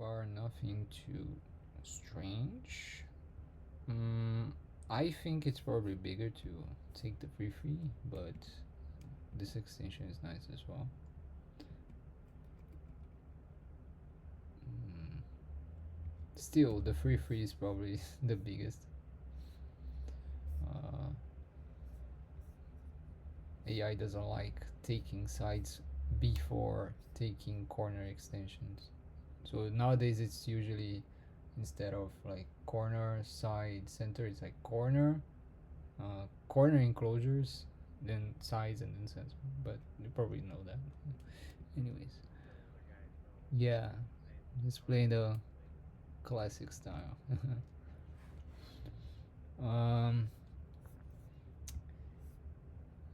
far nothing too strange. I think it's probably bigger to take the free, but this extension is nice as well. Still, the free is probably the biggest. AI doesn't like taking sides before taking corner extensions. So nowadays it's usually, instead of like corner, side, center, it's like corner, corner enclosures, then sides, and then center. But you probably know that. Anyways, yeah, just playing the classic style. um,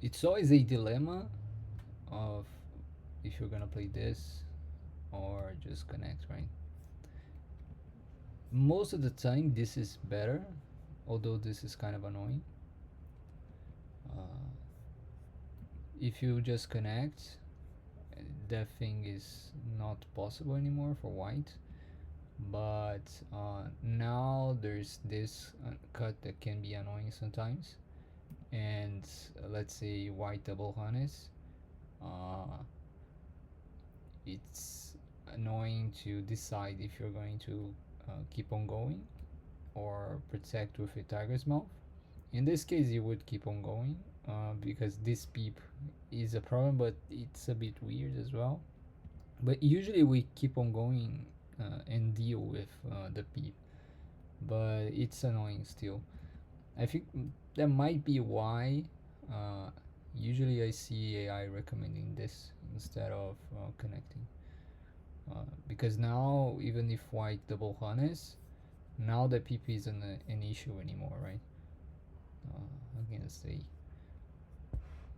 it's always a dilemma of if you're gonna play this or just connect, right? Most of the time, this is better, although this is kind of annoying. Uh, if you just connect, that thing is not possible anymore for white. But now there's this cut that can be annoying sometimes. And let's say white double harness, uh, it's annoying to decide if you're going to keep on going or protect with a tiger's mouth. In this case, you would keep on going because this peep is a problem, but it's a bit weird as well. But usually we keep on going and deal with the peep, but it's annoying still. I think that might be why uh, usually I see AI recommending this instead of connecting. Because now, even if white double harness, now the PP isn't an issue anymore, right? Against A.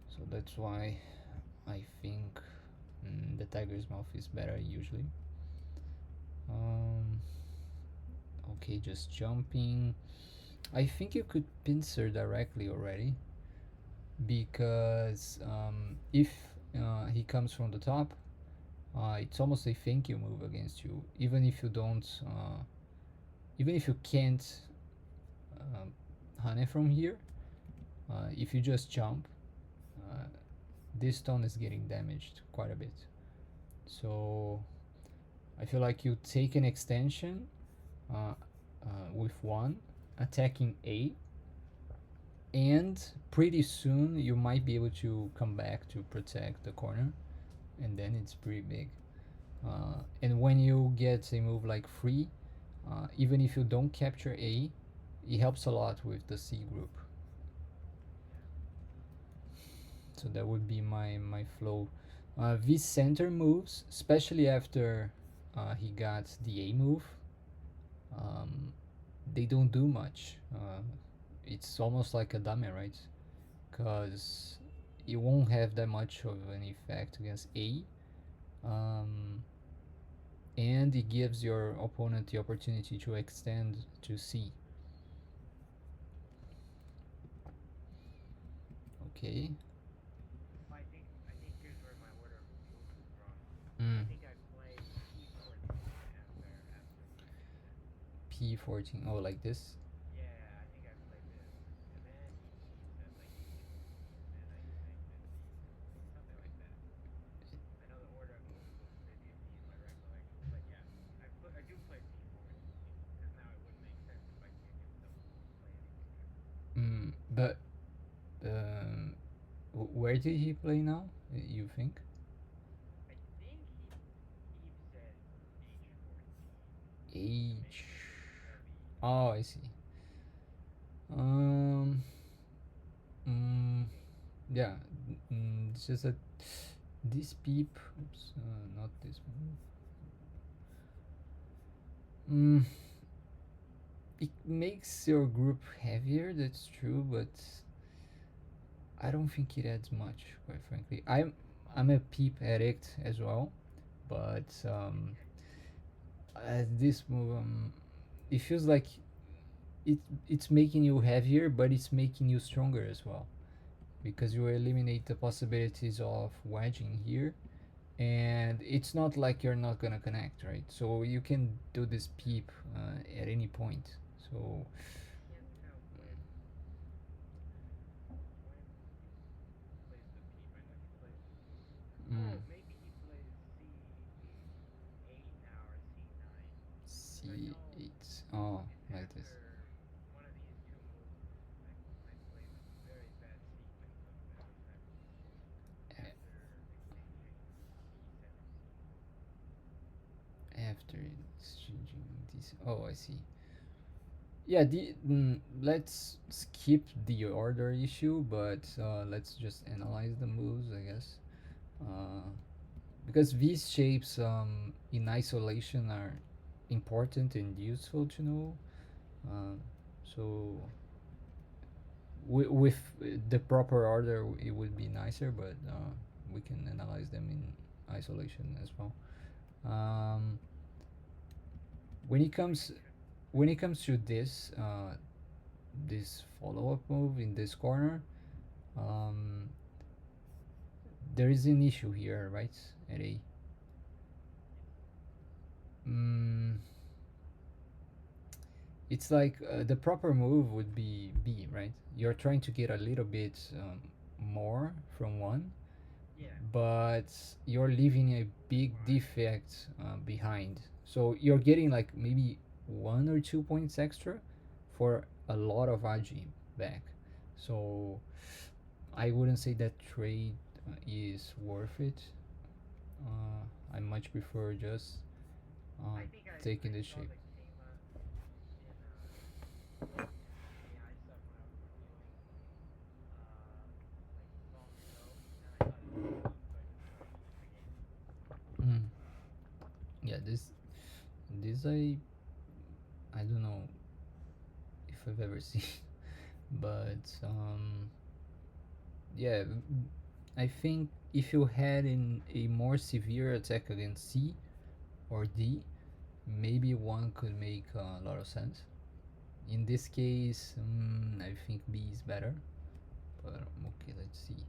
So that's why I think the tiger's mouth is better usually. Um, okay, just jumping. I think you could pincer directly already because if he comes from the top, it's almost a thank you move against you, even if you don't, even if you can't Hane from here. If you just jump, uh, this stone is getting damaged quite a bit. So I feel like you take an extension with one, attacking A, and pretty soon you might be able to come back to protect the corner, and then it's pretty big. And when you get a move like free, even if you don't capture A, it helps a lot with the C group. So that would be my flow. These center moves, especially after he got the A move, um, they don't do much. It's almost like a dummy, right? Because you won't have that much of an effect against A, um, and it gives your opponent the opportunity to extend to C. Okay. Mm. P14. Oh, like this? But where did he play now? You think? H. Oh, I see. Um. Mm, yeah. It's just that this peep. Oops. Not this one. It makes your group heavier. That's true, but I don't think it adds much. Quite frankly, I'm a peep addict as well, but this move, it feels like it's making you heavier, but it's making you stronger as well, because you eliminate the possibilities of wedging here, and it's not like you're not gonna connect, right? So you can do this peep at any point. So mm, C8. Oh, like this. After exchanging this. Oh, I see. Yeah, let's skip the order issue, but let's just analyze the moves, I guess. Uh, because these shapes in isolation are important and useful to know. Uh, so with the proper order, it would be nicer, but we can analyze them in isolation as well. Um, when it comes to this follow up move in this corner, um, there is an issue here, right? At A. Mm, it's like the proper move would be B, right? You're trying to get a little bit more from one, but you're leaving a big defect behind. So you're getting like maybe 1 or 2 points extra for a lot of ag back. So I wouldn't say that trade is worth it. I much prefer just uh, taking the shape. Mm. Yeah, this I don't know if I've ever seen, but yeah, I think if you had in a more severe attack against C or D, maybe one could make a lot of sense. In this case, I think B is better. But okay, let's see.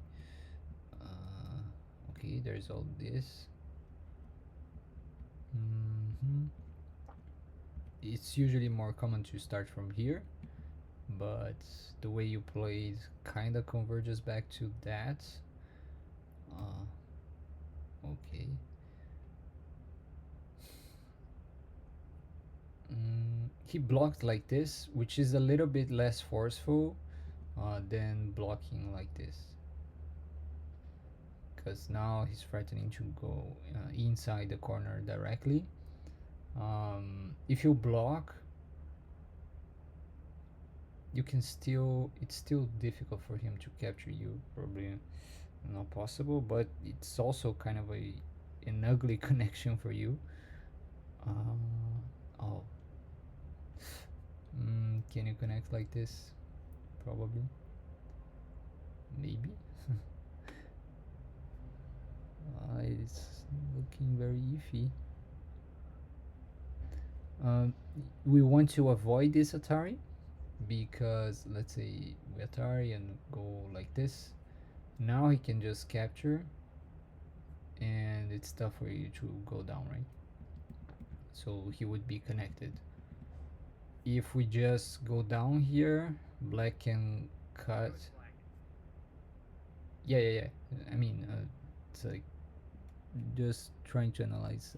Okay, there's all this. hmm It's usually more common to start from here, but the way you played kind of converges back to that. Uh, okay. He blocked like this, which is a little bit less forceful than blocking like this. Because now he's threatening to go inside the corner directly. If you block, you can still, it's still difficult for him to capture you, probably not possible, but it's also kind of an ugly connection for you. Oh, can you connect like this? Probably, maybe. It's looking very iffy. um, we want to avoid this Atari, because let's say we Atari and go like this. Now he can just capture, and it's tough for you to go down, right? So he would be connected. If we just go down here, black can cut. Yeah, yeah, yeah. I mean, it's like just trying to analyze,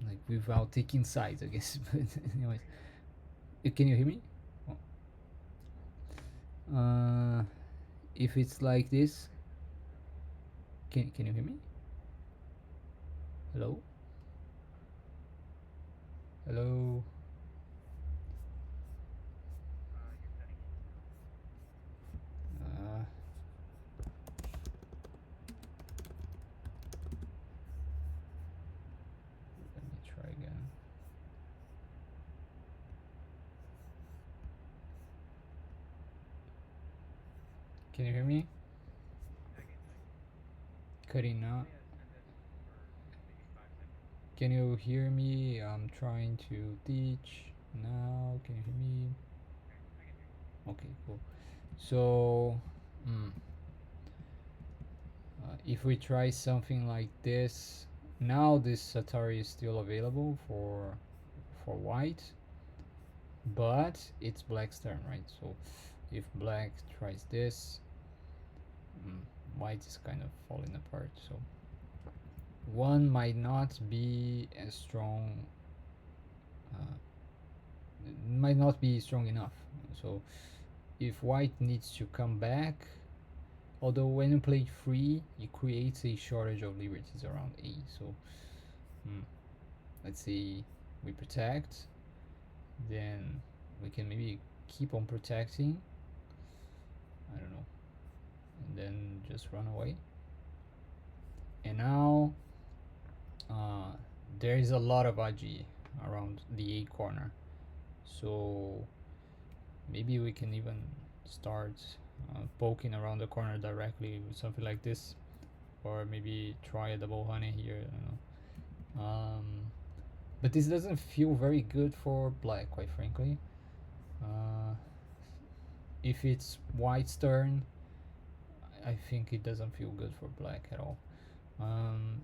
like without taking sides, I guess. But anyways, can you hear me? Uh, if it's like this, can you hear me? Hello, hello. Uh, Let me try again. Can you hear me? Cutting out. Can you hear me? I'm trying to teach now. Can you hear me? Okay, cool. So, mm, If we try something like this, now this Atari is still available for white, but it's black's turn, right? So if black tries this, white is kind of falling apart. So one might not be as strong, uh, might not be strong enough. So if white needs to come back, although when you play free, it creates a shortage of liberties around A. So let's say we protect, then we can maybe keep on protecting, I don't know, and then just run away. And now there is a lot of AG around the A corner, so maybe we can even start poking around the corner directly with something like this, or maybe try a double honey here. I don't know. But this doesn't feel very good for black, quite frankly. If it's white's turn, I think it doesn't feel good for black at all.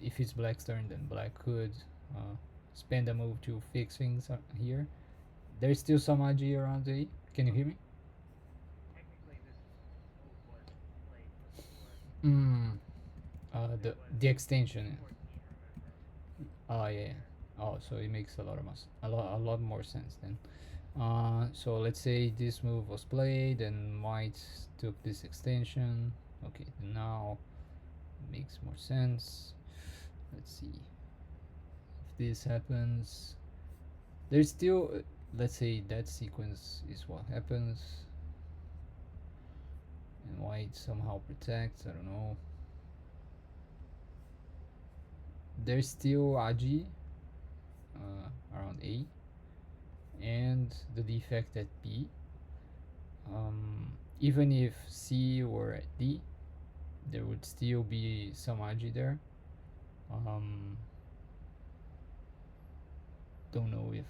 If it's black's turn, then black could spend a move to fix things here. There's still some AG around A. Can you hear me? Mm, the extension. Oh yeah. Oh, so it makes a lot of a lot more sense then. So let's say this move was played and white took this extension. Okay, now makes more sense. Let's see if this happens. There's still, let's say that sequence is what happens, and white somehow protects. I don't know. There's still AG around A, and the defect at B. Even if C were at D, there would still be some AG there. Don't know if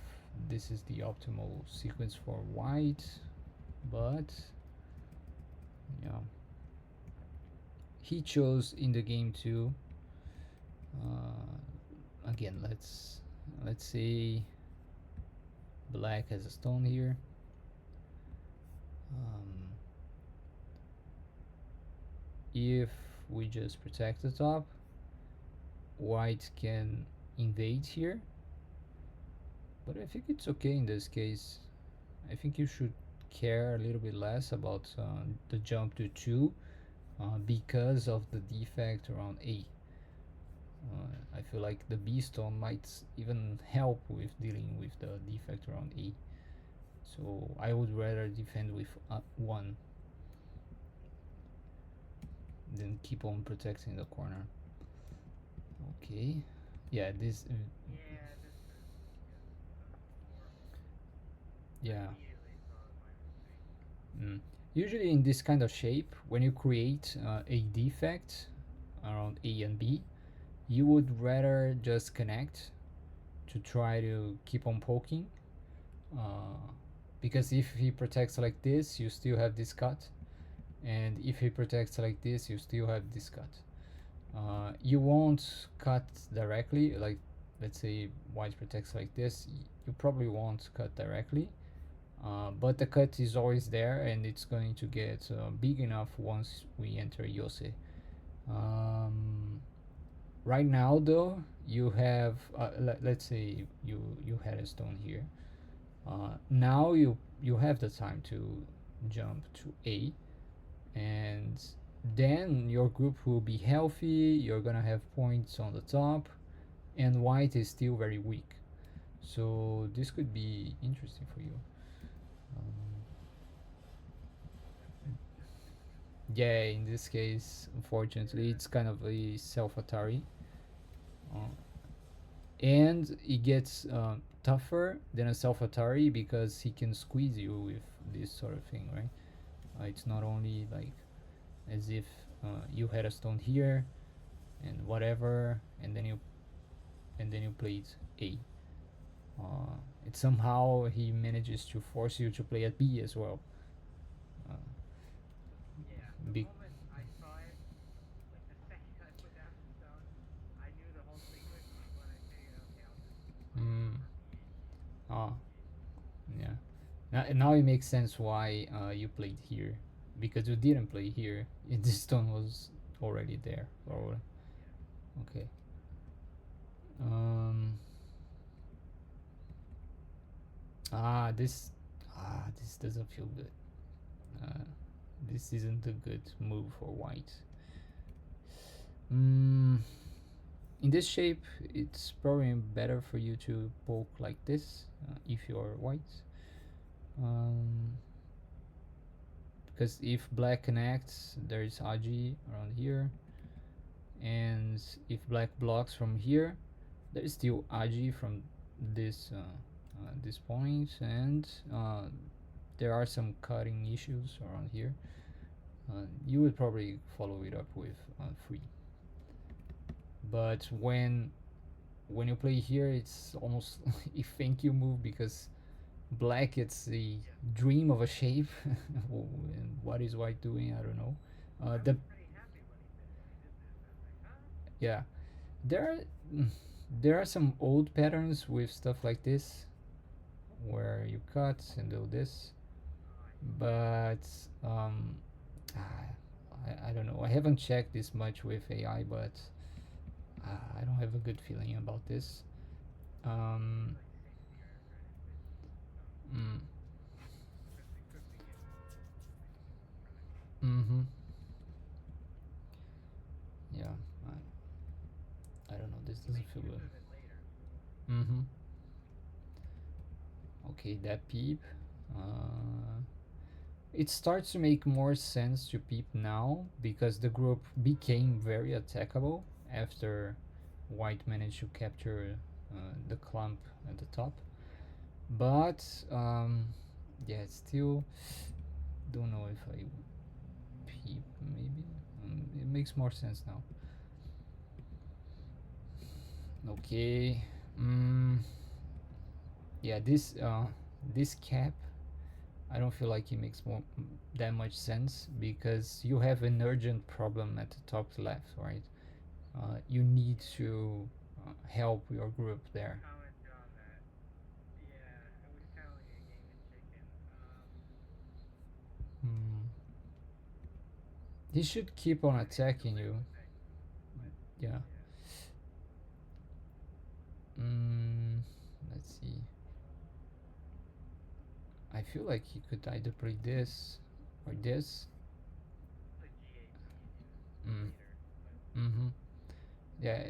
this is the optimal sequence for white, but yeah, he chose in the game too. Again, let's say black has a stone here. If we just protect the top, white can invade here, but I think it's okay in this case. I think you should care a little bit less about the jump to 2 because of the defect around A. I feel like the B stone might even help with dealing with the defect around A. So I would rather defend with 1 than keep on protecting the corner. Okay. Yeah, this. Yeah. Usually in this kind of shape, when you create a defect around A and B, you would rather just connect to try to keep on poking, because if he protects like this, you still have this cut, and if he protects like this, you still have this cut. You won't cut directly, like let's say white protects like this, you probably won't cut directly, but the cut is always there, and it's going to get big enough once we enter Yose. Right now though, you have let's say you had a stone here. Now you have the time to jump to A, and then your group will be healthy, you're gonna have points on the top, and white is still very weak, so this could be interesting for you. Yeah, in this case, unfortunately, it's kind of a self Atari, and it gets tougher than a self Atari because he can squeeze you with this sort of thing, right? It's not only like as if you had a stone here and whatever, and then you played A. It somehow he manages to force you to play at B as well. Uh, Big. Oh, yeah. Now it makes sense why you played here, because you didn't play here. This stone was already there. Or okay. Um. Ah, this doesn't feel good. Uh, this isn't a good move for white. Mm, in this shape, it's probably better for you to poke like this if you're white. Um, because if black connects, there's Aji around here, and if black blocks from here, there's still Aji from this point, and there are some cutting issues around here. You would probably follow it up with free, but when you play here, it's almost a thank you move, because black, it's the dream of a shape. And what is white doing? I don't know. The Yeah, there are there are some old patterns with stuff like this where you cut and do this, but um, I don't know. I haven't checked this much with AI, but I don't have a good feeling about this. Um, mm, mm-hmm. Yeah, I don't know. This doesn't feel good. Mm-hmm. Okay, that peep. Uh, it starts to make more sense to peep now, because the group became very attackable after white managed to capture the clump at the top. But yeah, still don't know if I peep. Maybe it makes more sense now. Okay. Mm, yeah, this cap, I don't feel like it makes more that much sense, because you have an urgent problem at the top left, right? You need to help your group there. Hmm. He should keep on attacking you. Yeah. Mm, let's see. I feel like he could either play this or this. Mm. Mm-hmm. Yeah.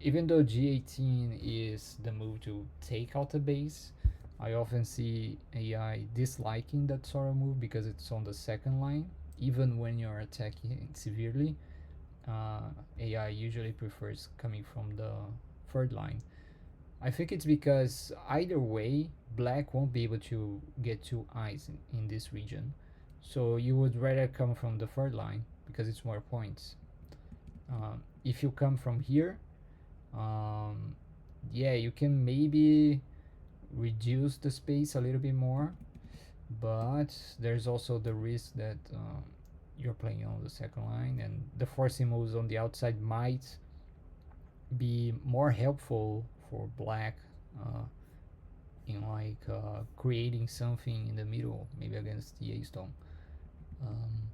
Even though G18 is the move to take out the base, I often see AI disliking that sort of move because it's on the second line. Even when you're attacking severely, uh, AI usually prefers coming from the third line. I think it's because either way, black won't be able to get two eyes in this region. So you would rather come from the third line because it's more points. If you come from here, um, yeah, you can maybe reduce the space a little bit more, but there's also the risk that you're playing on the second line, and the forcing moves on the outside might be more helpful for black uh, in creating something in the middle, maybe against the A stone. Um,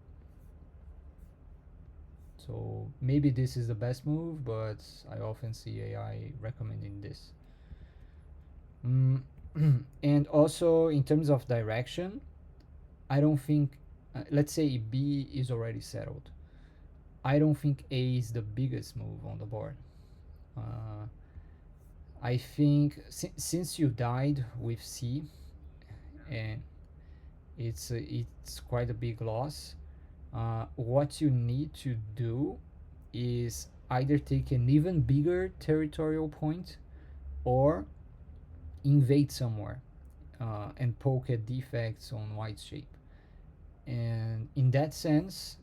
so maybe this is the best move, but I often see AI recommending this. Mm, and also in terms of direction, I don't think, let's say B is already settled. I don't think A is the biggest move on the board. Uh, I think since you died with C, and it's quite a big loss. What you need to do is either take an even bigger territorial point or invade somewhere and poke at defects on white shape. And in that sense,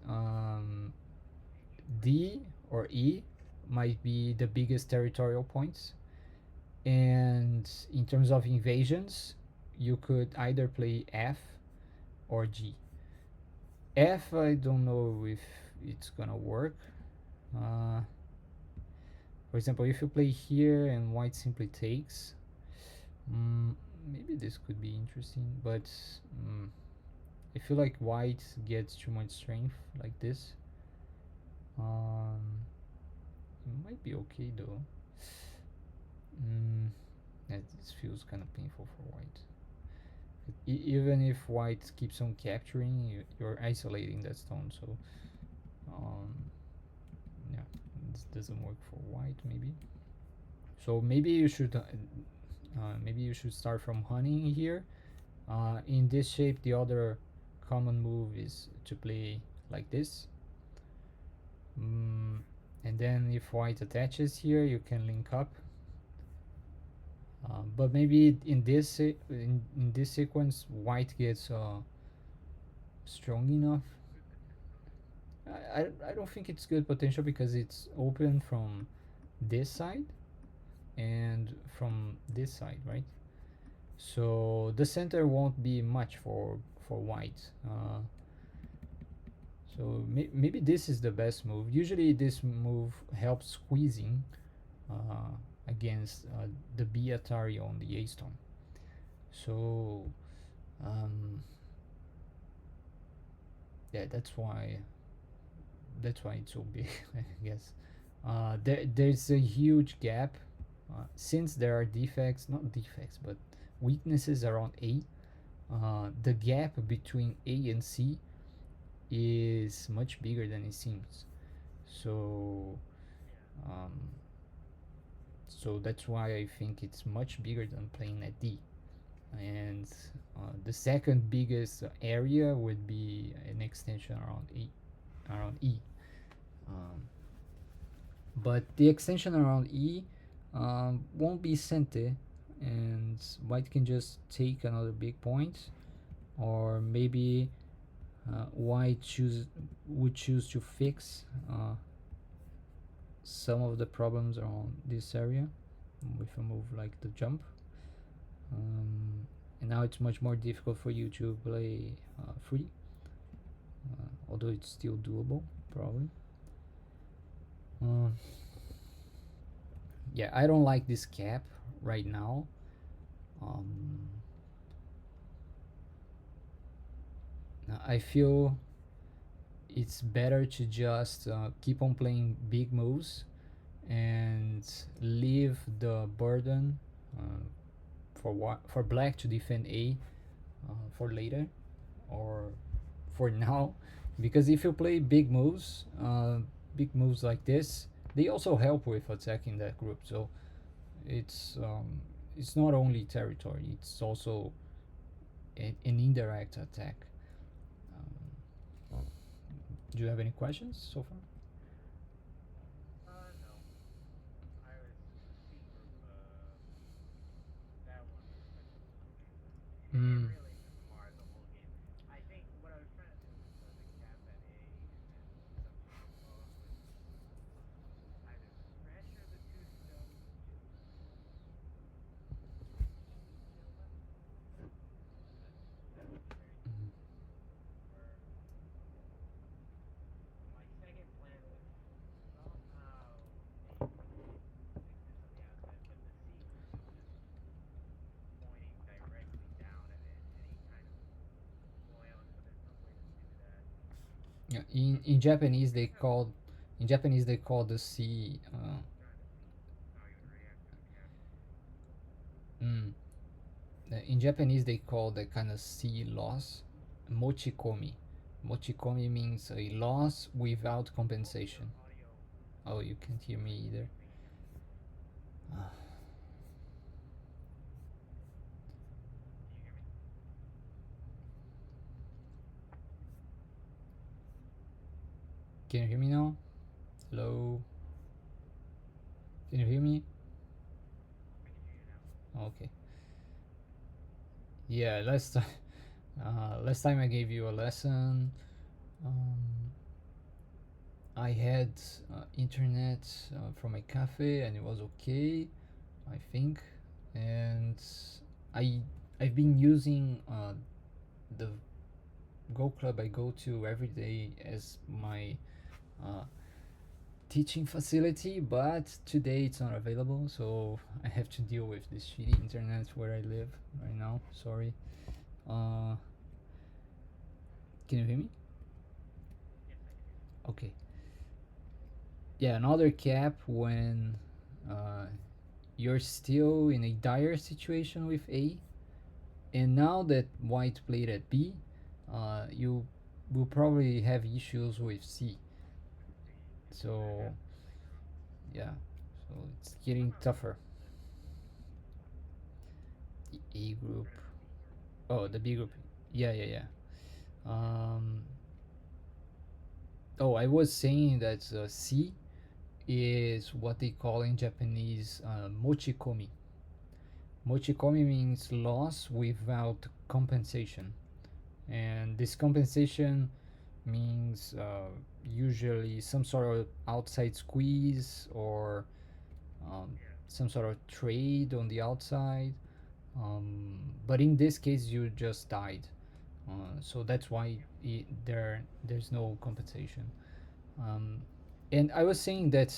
D or E might be the biggest territorial points. And in terms of invasions, you could either play F or G. F, I don't know if it's gonna work. Uh, for example, if you play here and white simply takes, Mm, maybe this could be interesting, but mm, I feel like white gets too much strength like this. Um, it might be okay though. Mm, yeah, this feels kind of painful for white. Even if white keeps on capturing, you're isolating that stone. So, um, yeah, this doesn't work for white maybe. So maybe you should start from hunting here. In this shape, the other common move is to play like this. Mm, and then if white attaches here, you can link up. But maybe in this sequence, white gets strong enough. I don't think it's good potential because it's open from this side and from this side, right? So the center won't be much for white. So maybe this is the best move. Usually this move helps squeezing against the B Atari on the A stone. So um, yeah, that's why it's so big, I guess. There's a huge gap since there are defects, not defects, but weaknesses around A. The gap between A and C is much bigger than it seems. So, um, so that's why I think it's much bigger than playing at D. And the second biggest area would be an extension around E. Um, but the extension around E won't be Sente, and white can just take another big point, or maybe white would choose to fix some of the problems around this area with a move like the jump. And now it's much more difficult for you to play free, although it's still doable, probably. Uh, yeah, I don't like this cap right now. Um, I feel it's better to just keep on playing big moves and leave the burden uh, for black to defend A for later or for now, because if you play big moves like this, they also help with attacking that group. So it's not only territory; it's also an indirect attack. Um, do you have any questions so far? Mm. Mhm. Yeah, in Japanese they call the C. Mm, in Japanese they call the kind of C loss mochikomi. Mochikomi means a loss without compensation. Oh, you can't hear me either. Ah, can you hear me now? Hello, can you hear me? Okay. Yeah, last time I gave you a lesson. Um, I had internet from a cafe and it was okay, I think, and I I've been using the Go club I go to every day as my uh, teaching facility, but today it's not available, so I have to deal with this shitty internet where I live right now. Sorry. Uh, can you hear me? Okay. Yeah, another cap when uh, you're still in a dire situation with A, and now that white played at B, you will probably have issues with C. So yeah, so it's getting tougher. The A group. Oh, the B group. Yeah, yeah, yeah. Um, oh, I was saying that C is what they call in Japanese mochikomi. Mochikomi means loss without compensation, and this compensation means usually some sort of outside squeeze or um, some sort of trade on the outside. But in this case, you just died, so that's why there's no compensation. Um, and I was saying that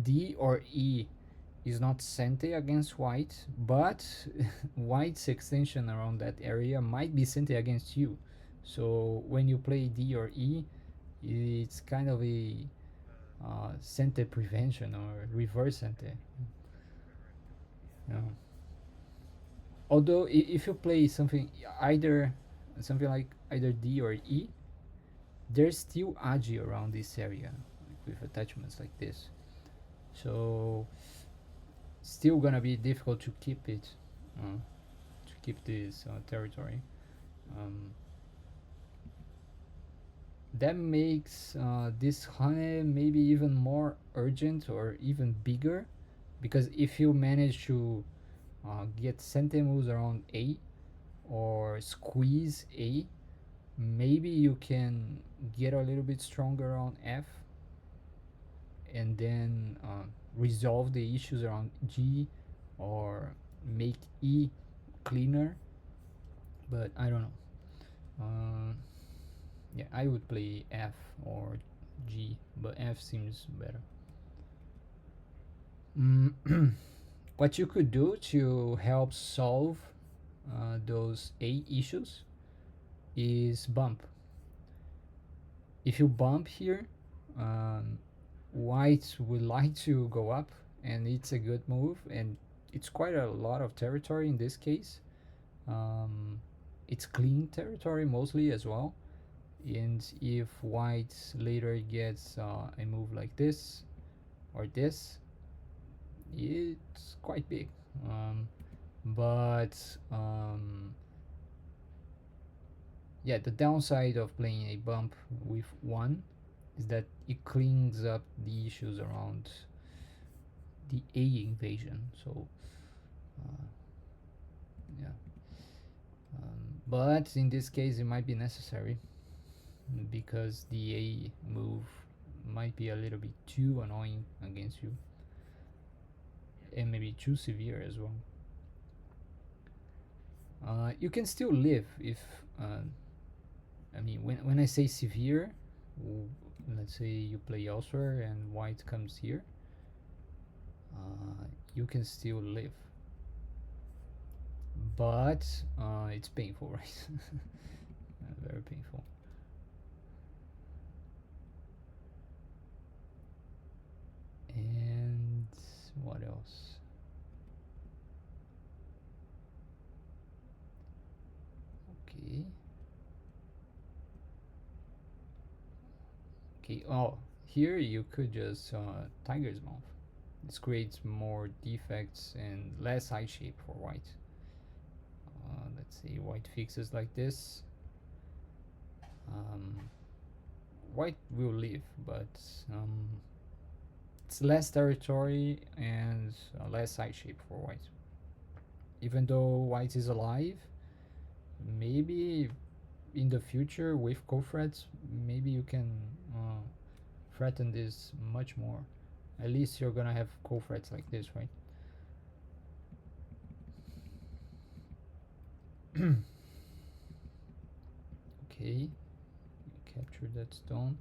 D or E is not sente against white, but white's extension around that area might be sente against you. So when you play D or E, it's kind of a sente prevention or reverse sente. Yeah. Although if you play either something like either D or E, there's still agi around this area with attachments like this. So still gonna be difficult to keep it, to keep this territory. Um, that makes this hane maybe even more urgent or even bigger, because if you manage to get sente moves around A or squeeze A, maybe you can get a little bit stronger on F and then resolve the issues around G or make E cleaner. But I don't know. Yeah, I would play F or G, but F seems better. What you could do to help solve those A issues is bump. If you bump here, um, white would like to go up, and it's a good move, and it's quite a lot of territory in this case. Um, it's clean territory mostly as well, and if white later gets a move like this or this, it's quite big. But yeah, the downside of playing a bump with one is that it cleans up the issues around the A invasion. So uh, yeah, but in this case it might be necessary because the A move might be a little bit too annoying against you and maybe too severe as well. You can still live if I mean, when I say severe, let's say you play elsewhere and white comes here, you can still live, but it's painful, right? Very painful. And what else? Okay. Okay. Oh, here you could just tiger's mouth. This creates more defects and less eye shape for white. Let's see, white fixes like this. Um, white will live, but it's less territory and less eye shape for white. Even though white is alive, maybe in the future with co-threats, maybe you can threaten this much more. At least you're gonna have co-threats like this, right? Okay, capture that stone.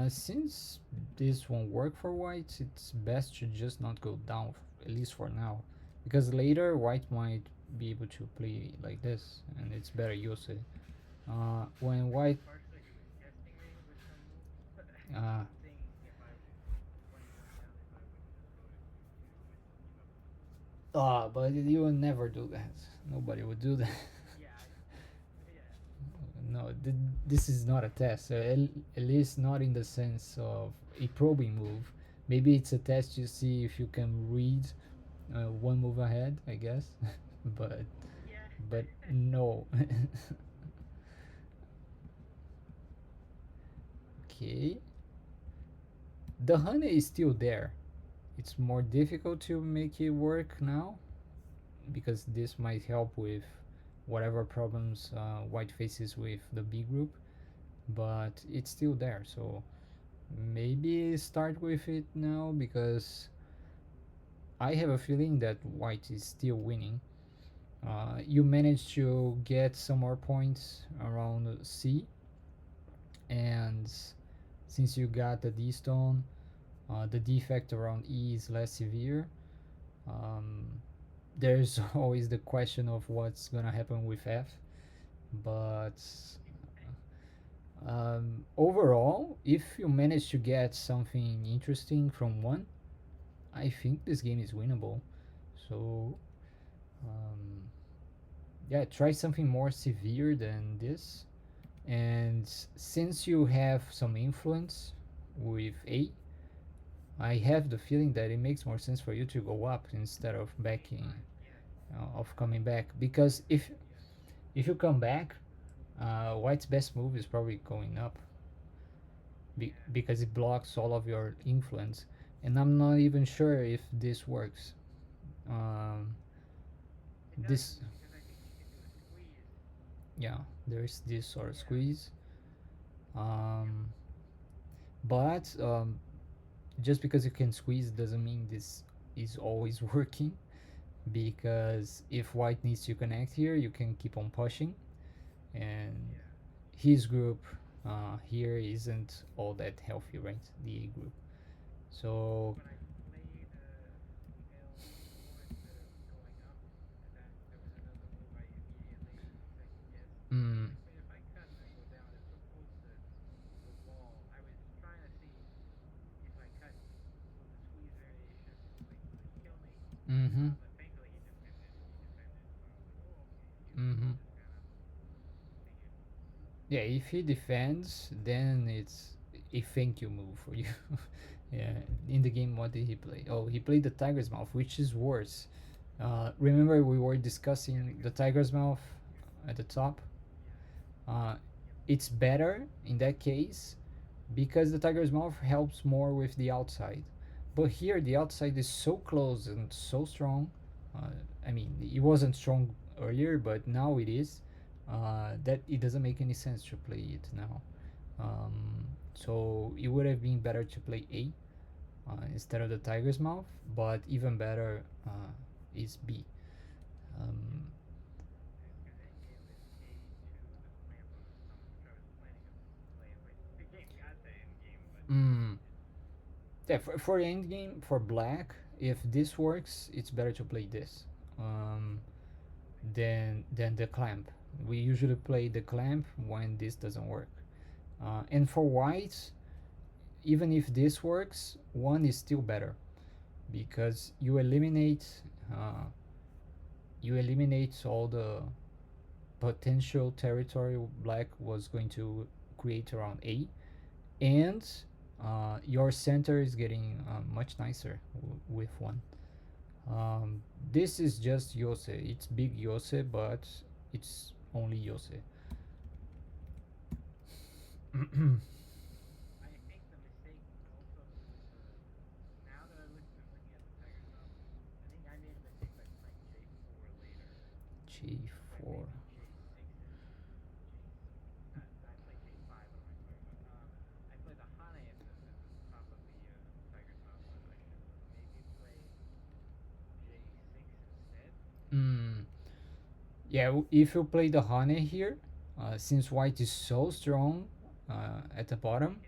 Since this won't work for white, it's best to just not go down, at least for now. Because later, white might be able to play like this, and it's better use it. When white. Uh, but you will never do that. Nobody would do that. No, this is not a test. At least not in the sense of a probing move. Maybe it's a test to see if you can read one move ahead, I guess. but no. Okay, the honey is still there. It's more difficult to make it work now because this might help with whatever problems white faces with the B group, but it's still there. So maybe start with it now because I have a feeling that white is still winning. You managed to get some more points around C, and since you got the D stone, the defect around E is less severe. Um, there's always the question of what's gonna happen with F, but overall, if you manage to get something interesting from one, I think this game is winnable. So, um, yeah, try something more severe than this. And since you have some influence with A, I have the feeling that it makes more sense for you to go up instead of backing, of coming back. Because if you come back, White's best move is probably going up because it blocks all of your influence. And I'm not even sure if this works. Um, this, yeah, there's this sort of squeeze. Um, but just because you can squeeze doesn't mean this is always working. Because if white needs to connect here, you can keep on pushing, and his group here isn't all that healthy, right? The A group. So, mm, mm-hmm, mm-hmm. Yeah, if he defends, then it's a thank you move for you. Yeah, in the game, what did he play? Oh, he played the Tiger's Mouth, which is worse. Remember, we were discussing the Tiger's Mouth at the top? Uh, it's better in that case because the Tiger's Mouth helps more with the outside. But here, the outside is so close and so strong. Uh, I mean, it wasn't strong earlier, but now it is. That it doesn't make any sense to play it now. So it would have been better to play A instead of the Tiger's Mouth, but even better is B. Um, mm, yeah, for the end game for black, if this works, it's better to play this um, than the clamp. We usually play the clamp when this doesn't work. And for white, even if this works, one is still better because uh, you eliminate all the potential territory black was going to create around A, and your center is getting much nicer with one. This is just Yose. It's big Yose, but it's only Yose. G4. Mm, yeah, if you play the Hane here, since white is so strong at the bottom,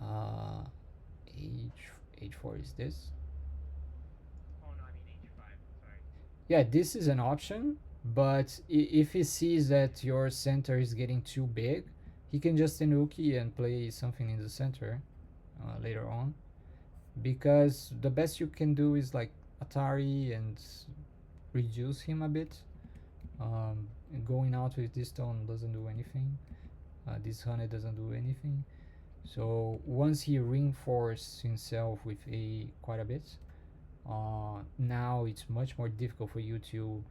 uh, h4 is this. Yeah, this is an option, but if he sees that your center is getting too big, he can just enuki and play something in the center later on. Because the best you can do is like Atari and reduce him a bit. Going out with this stone doesn't do anything. This honey doesn't do anything. So once he reinforced himself with a quite a bit, now it's much more difficult for you to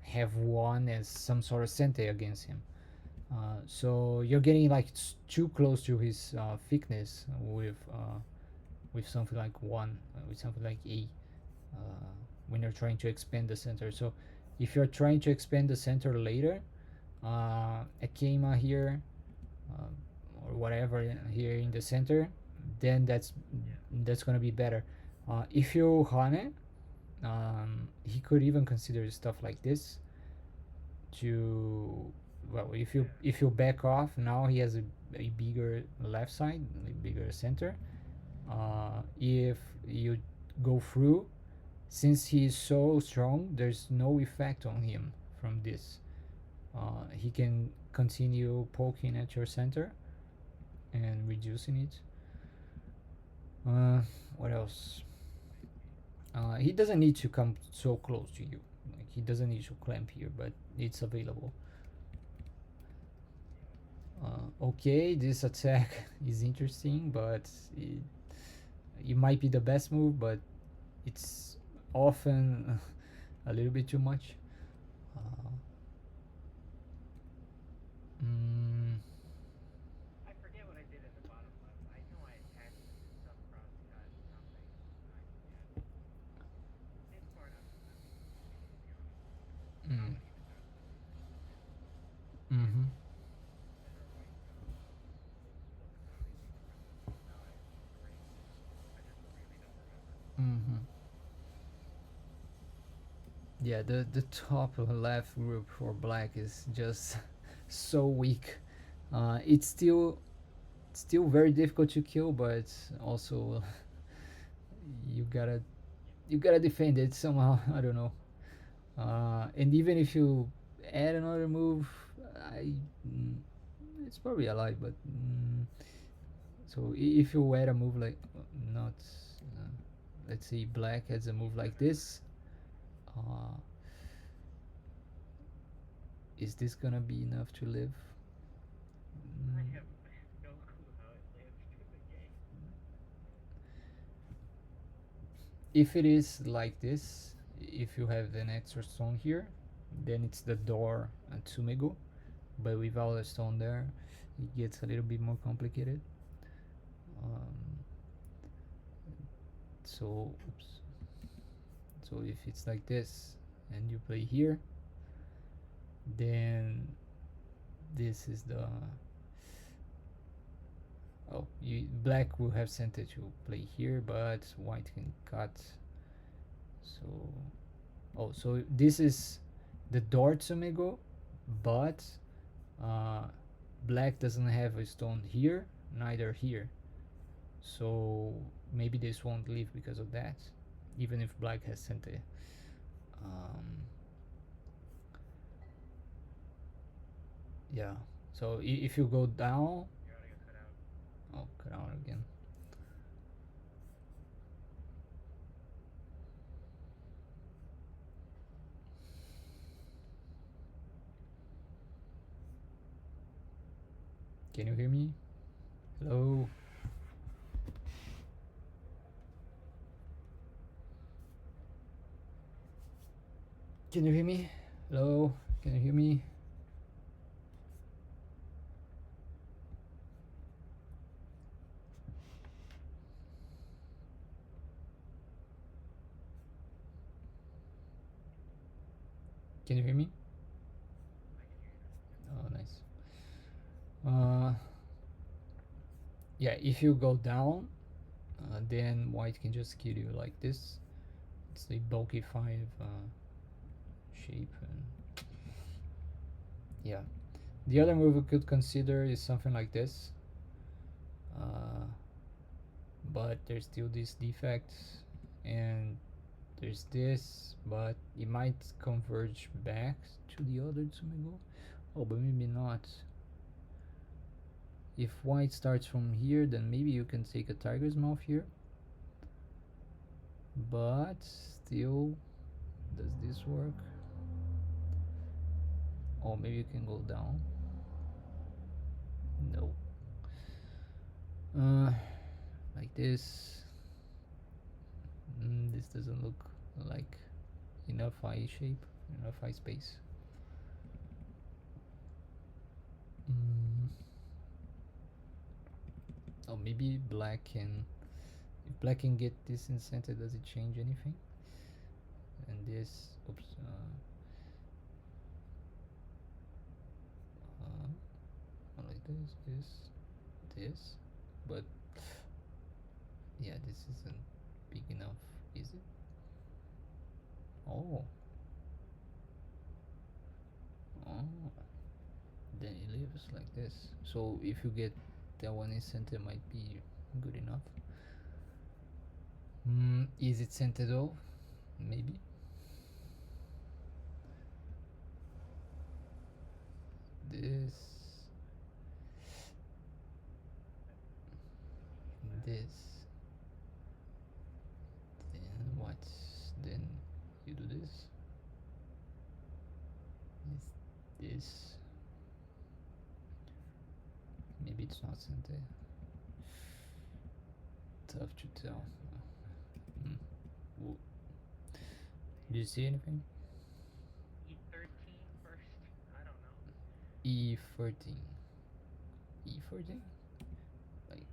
have one as some sort of sente against him. So you're getting like too close to his thickness with something like one, with something like a when you're trying to expand the center. So if you're trying to expand the center later, a Keima here or whatever here in the center, then that's gonna be better. If you Hane, he could even consider stuff like this to, well, if you back off, now he has a bigger left side, a bigger center. If you go through, since he is so strong, there's no effect on him from this. He can continue poking at your center and reducing it. What else? He doesn't need to come so close to you. Like, he doesn't need to clamp here, but it's available. Okay, this attack is interesting, but it might be the best move, but it's often a little bit too much. Uh, mm, mm, mm-hmm. Mm-hmm. Yeah, the top left group for black is just so weak. It's still very difficult to kill, but also you gotta you gotta defend it somehow. I don't know. And even if you add another move, I mm, it's probably alive. But so if you add a move like not, let's say black has a move like this, uh, is this gonna be enough to live? Mm, if it is like this, if you have an extra stone here, then it's the door at Tsumego. But without a stone there, it gets a little bit more complicated. Um, so, oops. So if it's like this and you play here, then this is the, oh, black will have sent it to play here, but white can cut. So, oh, so this is the door Tsumego, but uh, black doesn't have a stone here, neither here. So maybe this won't leave because of that, even if black has sent it. Um, yeah. So if you go down, oh, cut out again. Can you hear me? Hello. Can you hear me? Hello. Can you hear me? Can you hear me? Oh, nice. Yeah, if you go down, then white can just kill you like this. It's a bulky 5 shape. And yeah. The other move we could consider is something like this. Uh, but there's still this defect, and there's this, but it might converge back to the other Tsumigo. Oh, but maybe not. If white starts from here, then maybe you can take a tiger's mouth here, but still, does this work? Oh, maybe you can go down. No. Like this. This doesn't look like enough eye shape, enough eye space. Oh, maybe black can. If black can get this in center, does it change anything? And this, oops. Like this, but yeah, this isn't big enough, is it? Oh, then it leaves like this. So if you get that one in center, might be good enough. Is it centered though? Maybe. This, then what? Then you do this. This. Maybe it's not centered. Tough to tell. Do you see anything? E13 first? I don't know. E13. E14? Like,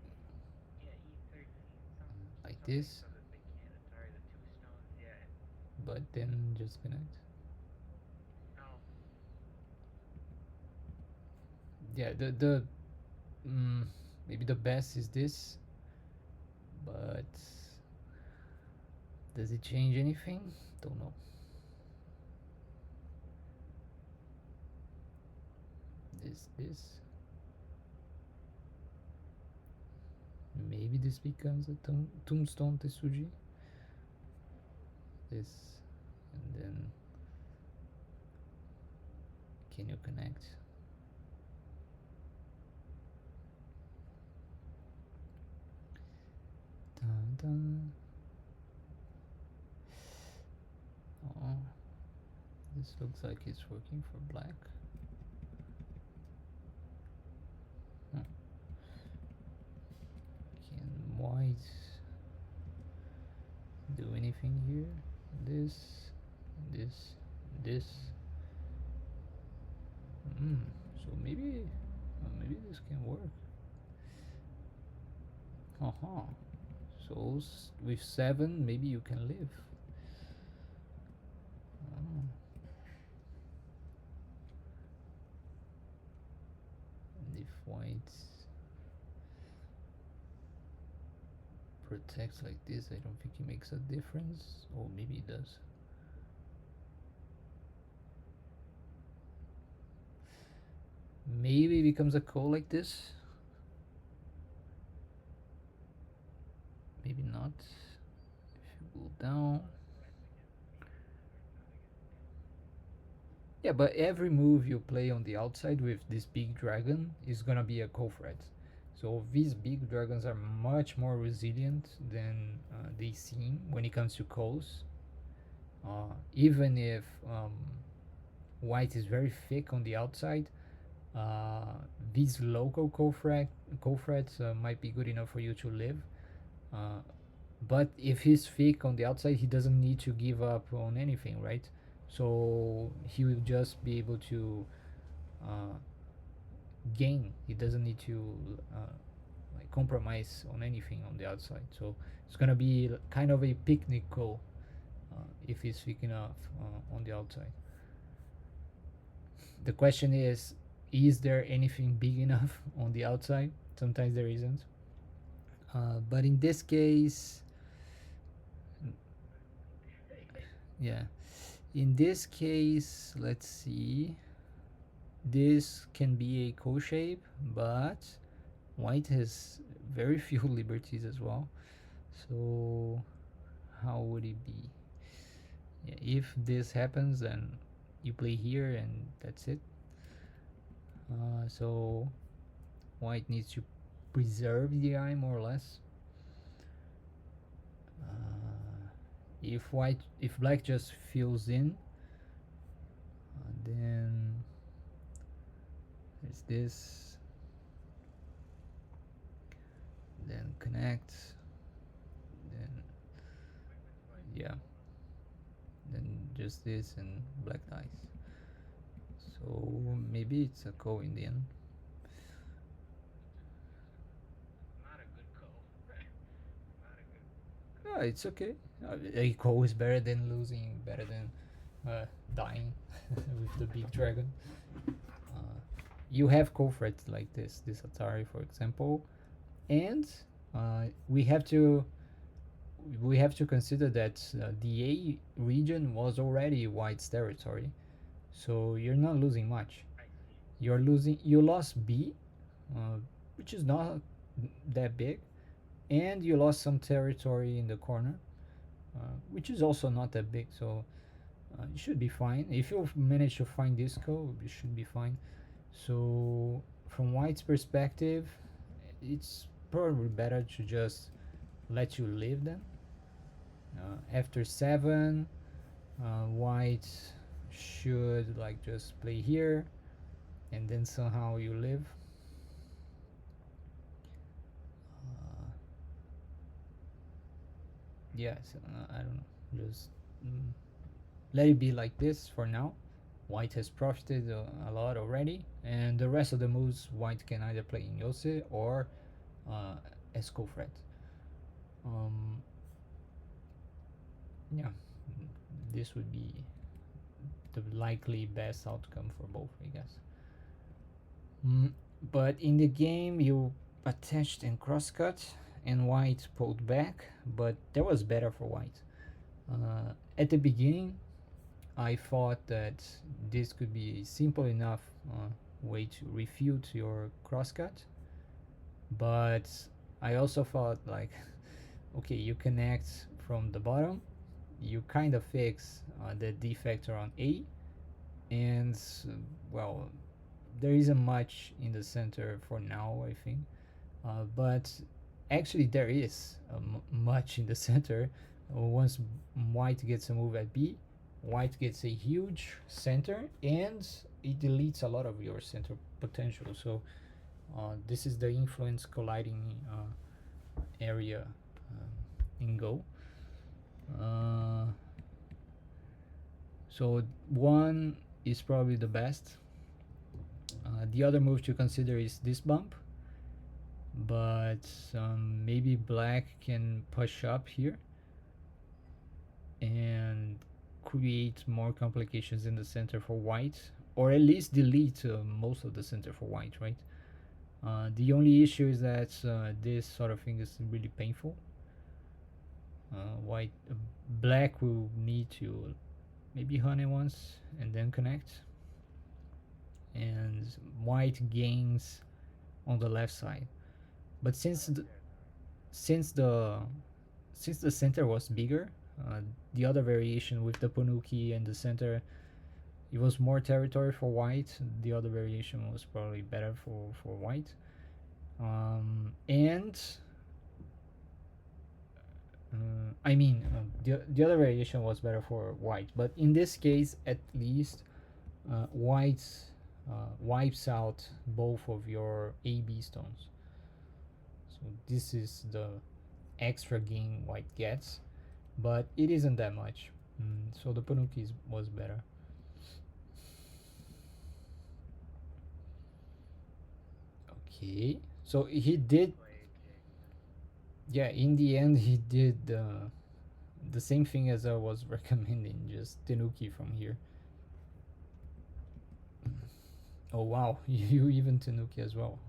yeah, E13. Like this? So that they can't attire the two stones, yeah. But then just connect. Oh. Yeah, maybe the best is this, but does it change anything? Don't know. This. Maybe this becomes a tombstone Tetsuji. This, and then can you connect? Dun, dun. Oh, this looks like it's working for black. Can white do anything here? This. So maybe this can work. So with 7, maybe you can live. And if white protects like this, I don't think it makes a difference. Or maybe it does. Maybe it becomes a call like this. Maybe not. If you go down. Yeah, but every move you play on the outside with this big dragon is gonna be a call threat. So these big dragons are much more resilient than they seem when it comes to calls. Even if white is very thick on the outside, these local call threats might be good enough for you to live. But if he's thick on the outside, he doesn't need to give up on anything, right? So he will just be able to gain. He doesn't need to like compromise on anything on the outside. So it's gonna be kind of a picnic call if he's thick enough on the outside. The question is there anything big enough on the outside? Sometimes there isn't. But in this case, yeah, in this case, let's see. This can be a co-shape, but white has very few liberties as well. So how would it be? Yeah, if this happens, then you play here and that's it. So white needs to preserve the eye more or less. If black just fills in, then there's this, then connect, then yeah, then just this and black dies. So maybe it's a call in the end. Not a good call. Not a good. Oh, it's okay. A call is better than losing, better than dying with the big dragon. You have call threats like this Atari, for example, and we have to consider that the A region was already white's territory, so you're not losing much. I see. You lost B, uh, which is not that big, and you lost some territory in the corner, which is also not that big. So you should be fine. If you manage to find disco, you should be fine. So from white's perspective, it's probably better to just let you live then. After 7, white should like just play here and then somehow you live. uh, yes, I don't know, just let it be like this for now. White has profited a lot already, and the rest of the moves white can either play in Yose or as Kofret. um, yeah, this would be the likely best outcome for both, I guess. Mm, but in the game, you attached and crosscut, and white pulled back, but that was better for white. At the beginning, I thought that this could be a simple enough way to refute your crosscut, but I also thought like, okay, you connect from the bottom, you kind of fix the defect around A, and well, there isn't much in the center for now, I think. But actually, there is much in the center. Once white gets a move at B, white gets a huge center and it deletes a lot of your center potential. So this is the influence colliding area in Go. Uh, so one is probably the best. The other move to consider is this bump, but maybe black can push up here and create more complications in the center for white, or at least delete most of the center for white, right? The only issue is that this sort of thing is really painful. White, black will need to maybe honey once and then connect, and white gains on the left side. But since the since the center was bigger, the other variation with the Panuki and the center, it was more territory for white. The other variation was probably better for white. And I mean, the other variation was better for white. But in this case, at least, white wipes out both of your AB stones. So this is the extra gain white gets, but it isn't that much. So the Panuki was better. Okay, so he did. Yeah, in the end, he did the same thing as I was recommending, just Tenuki from here. Oh wow, you even Tenuki as well.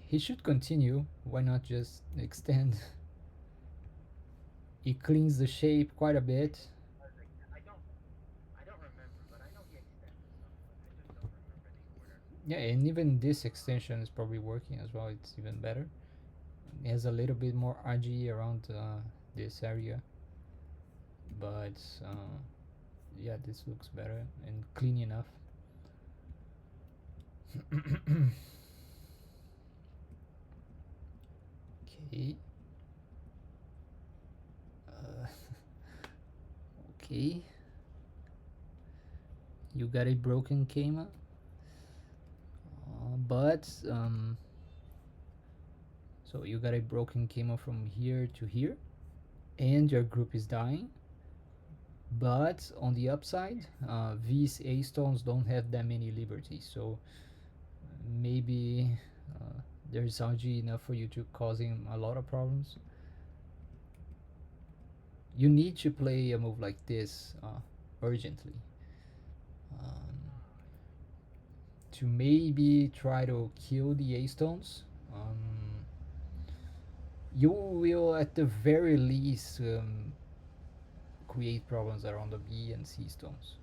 He should continue. Why not just extend? He cleans the shape quite a bit. I don't remember, but I know he extended some, but I just don't remember the order. Yeah, and even this extension is probably working as well. It's even better. It has a little bit more RG around this area, but yeah, this looks better and clean enough. Okay. Uh, okay. You got a broken Kema, but so you got a broken Kema from here to here, and your group is dying. But on the upside, these A stones don't have that many liberties, so maybe there's RG enough for you to cause him a lot of problems. You need to play a move like this urgently, to maybe try to kill the A stones. You will at the very least create problems around the B and C stones.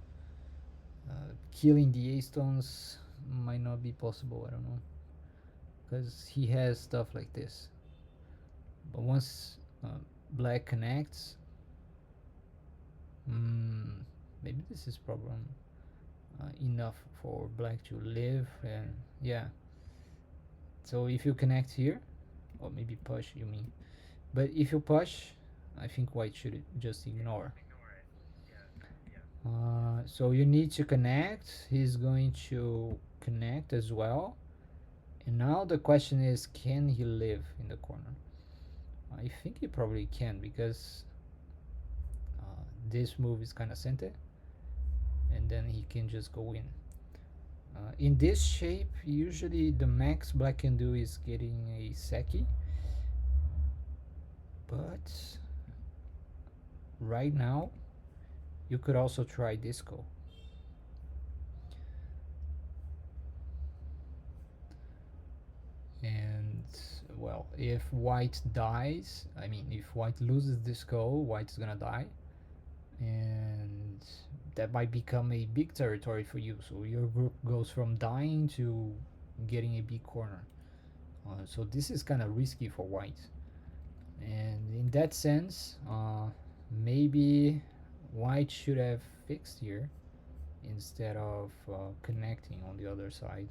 Killing the A stones might not be possible, I don't know, because he has stuff like this. But once black connects, maybe this is problem enough for black to live, and yeah. So if you connect here, or maybe push, you mean? But if you push, I think white should just ignore. Ignore it. Yeah. So you need to connect. He's going to connect as well. And now the question is, can he live in the corner? I think he probably can, because this move is kind of center, and then he can just go in this shape. Usually the max black can do is getting a Seki, but right now you could also try disco. And well, if white dies, I mean, if white loses disco, white's gonna die, and that might become a big territory for you. So your group goes from dying to getting a big corner. So this is kind of risky for white, and in that sense, maybe white should have fixed here instead of connecting on the other side,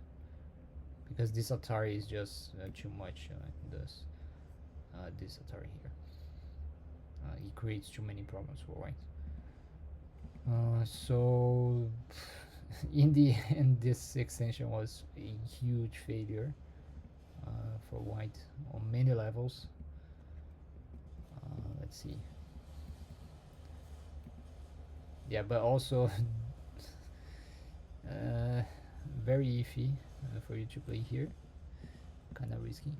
because this Atari is just too much. This Atari here, it creates too many problems for white. So in the end, this extension was a huge failure for white on many levels. Let's see. Yeah, but also very iffy for you to play here. Kind of risky.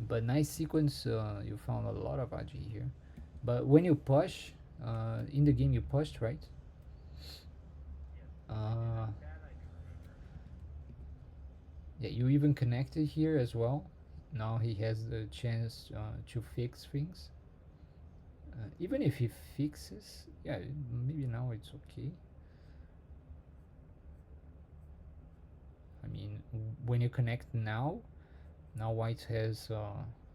But nice sequence. You found a lot of AG here. But when you push, in the game you pushed, right? Yes. Uh, That I do remember. yeah, you even connected here as well. Now he has the chance to fix things. Even if he fixes, yeah, maybe now it's okay. I mean, when you connect now, now white has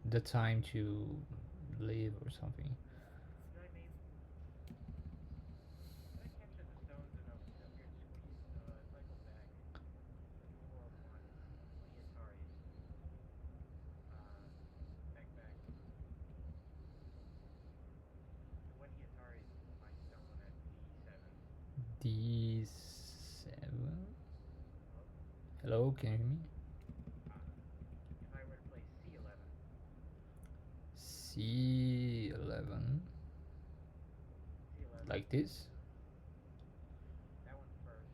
the time to live or something. Did I maybe? Did I capture the stones in a weird squeeze? Cycle back to 4-1, 20 Ataris. Back. 20 Ataris to my stone at D7. D7. Hello? Hello, can you hear me? If I were to play C11. C11. C11. Like this? That one first.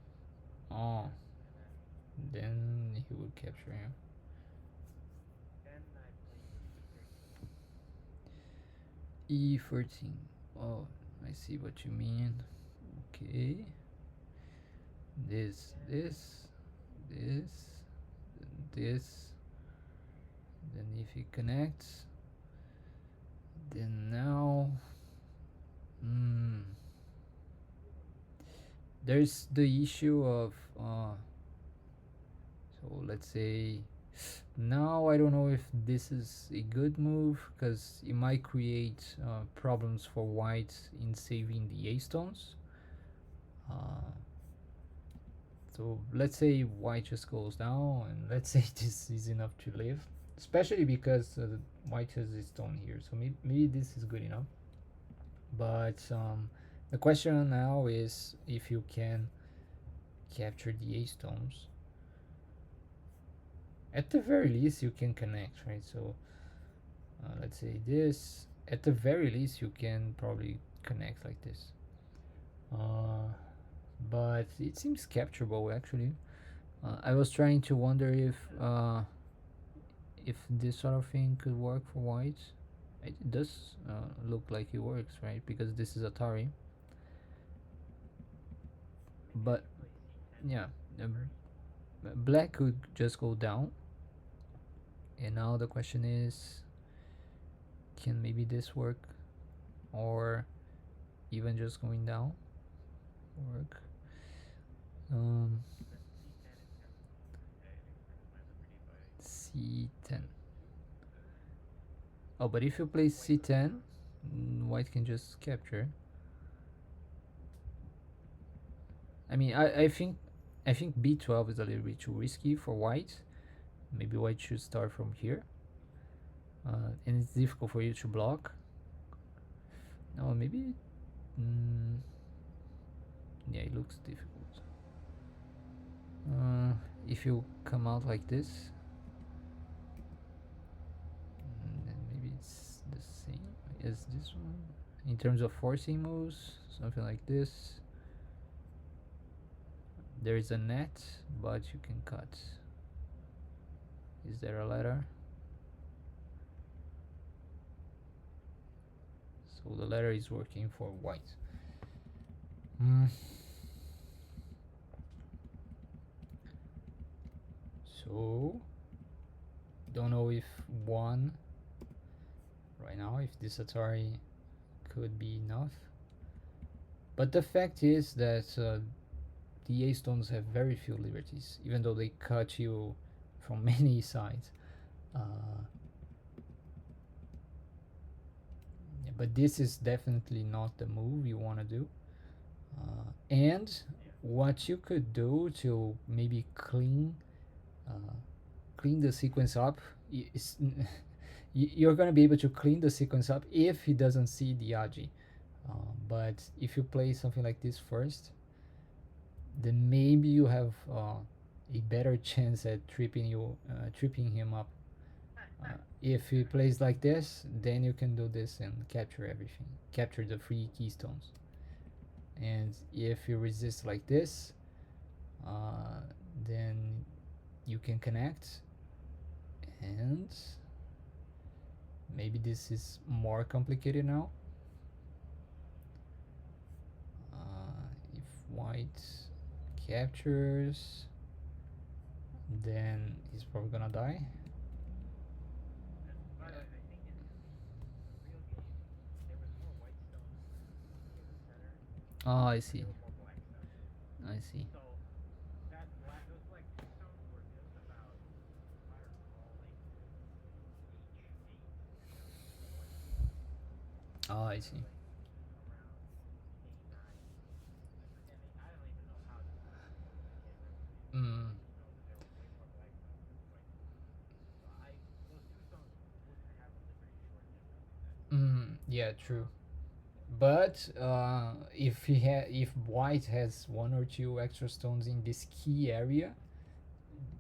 Oh, And then he would capture him. then I play E13. E13. Oh, I see what you mean. Okay. This, this, this. Then if he connects, then now, there's the issue of so let's say Now I don't know if this is a good move because it might create problems for white in saving the a stones. Uh, so let's say white just goes down, and let's say this is enough to live, especially because white has a stone here. So maybe this is good enough. But the question now is if you can capture the a stones. At the very least, you can connect, right? So let's say this. At the very least, you can probably connect like this. Uh, but it seems capturable actually. I was trying to wonder if this sort of thing could work for white. It does look like it works, right? Because this is Atari. Maybe I But could play C10 yeah, um, first. black could just go down. And now the question is, can maybe this work, or even just going down work? Um, But C10 is kind of. I infringe my liberty by C10. two. Oh, but if you If play white goes C10, down. white can just capture. I think B12 is a little bit too risky for white. Maybe white should start from here, and it's difficult for you to block. No, maybe. Mm, yeah, it looks difficult. Uh, if you come out like this, then maybe it's the same as this one. In terms of forcing moves, something like this. There is a net, but you can cut. Is there a ladder? So the ladder is working for white. Mm. So don't know if one right now, if this Atari could be enough. But the fact is that the A stones have very few liberties, even though they cut you from many sides. Uh, yeah, but this is definitely not the move you want to do. And Yeah. what you could do to maybe uh, clean the sequence up is you're going to be able to clean the sequence up if he doesn't see the Agi. But if you play something like this first, then maybe you have a better chance at tripping him up. If he plays like this, then you can do this and capture everything, capture the free keystones. And if you resist like this, uh, then you can connect, and maybe this is more complicated now. If white captures, then he's probably gonna die. By the way, I think in the real game there was more white stones near the center, Oh, I and see. there were more black stones. I see. So those black keystones were just about, if I recall, like H8, and there was more white stones Oh, I that were see. like around K9. I forget. I don't even know how this works anymore because I can't remember the game. I Mm. just know that there were way more black stones than white stones. So I those two stones wouldn't have a liberty short difference in that case. Yeah, true. Um, But if white has one or two extra stones in this key area,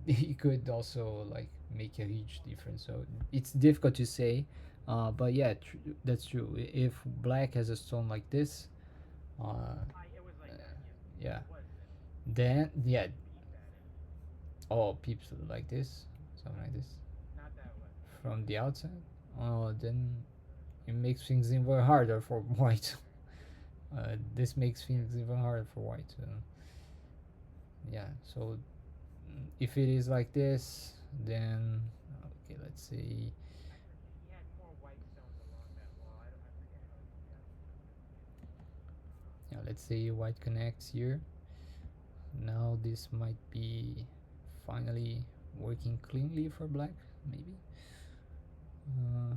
he could also like make a huge difference. So it's difficult to say, but yeah, that's true. If black has a stone like this, uh, it was like that. Yeah, yeah, it was, and then he yeah, could peep at it. all peeps like this, something like this Not that way. from the outside. Oh, then it makes things even harder for white. This makes Yeah, things even harder for white. Yeah, so if it is like this, then okay, let's see. I forget. He had more white stones along that wall. I forget how he got to them, but Yeah, let's say white connects here. Now this might be finally. working cleanly for black, maybe. Uh,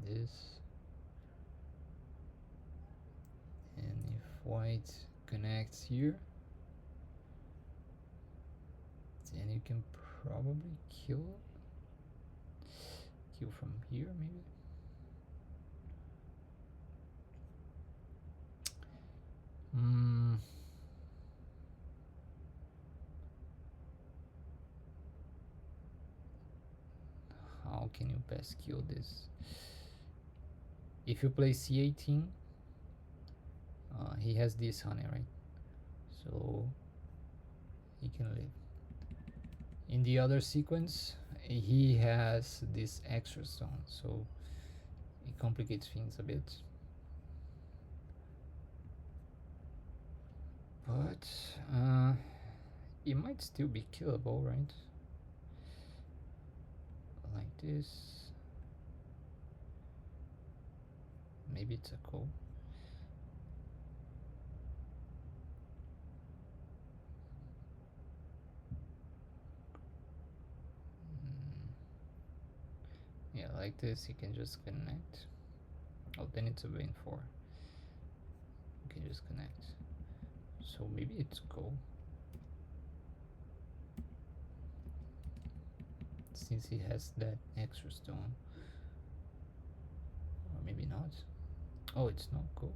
this, and if white connects here, then you can probably kill from here, maybe. How can you best kill this? If you play c18, he has this honey, right? So he can live. In the other sequence, he has this extra stone, so it complicates things a bit. But it might still be killable, right? Like this. Maybe it's a call. Yeah, like this, you can just connect. Oh, then it's a win 4. You can just connect. So maybe it's go. Since he has that extra stone. Or maybe not. Oh, it's not go.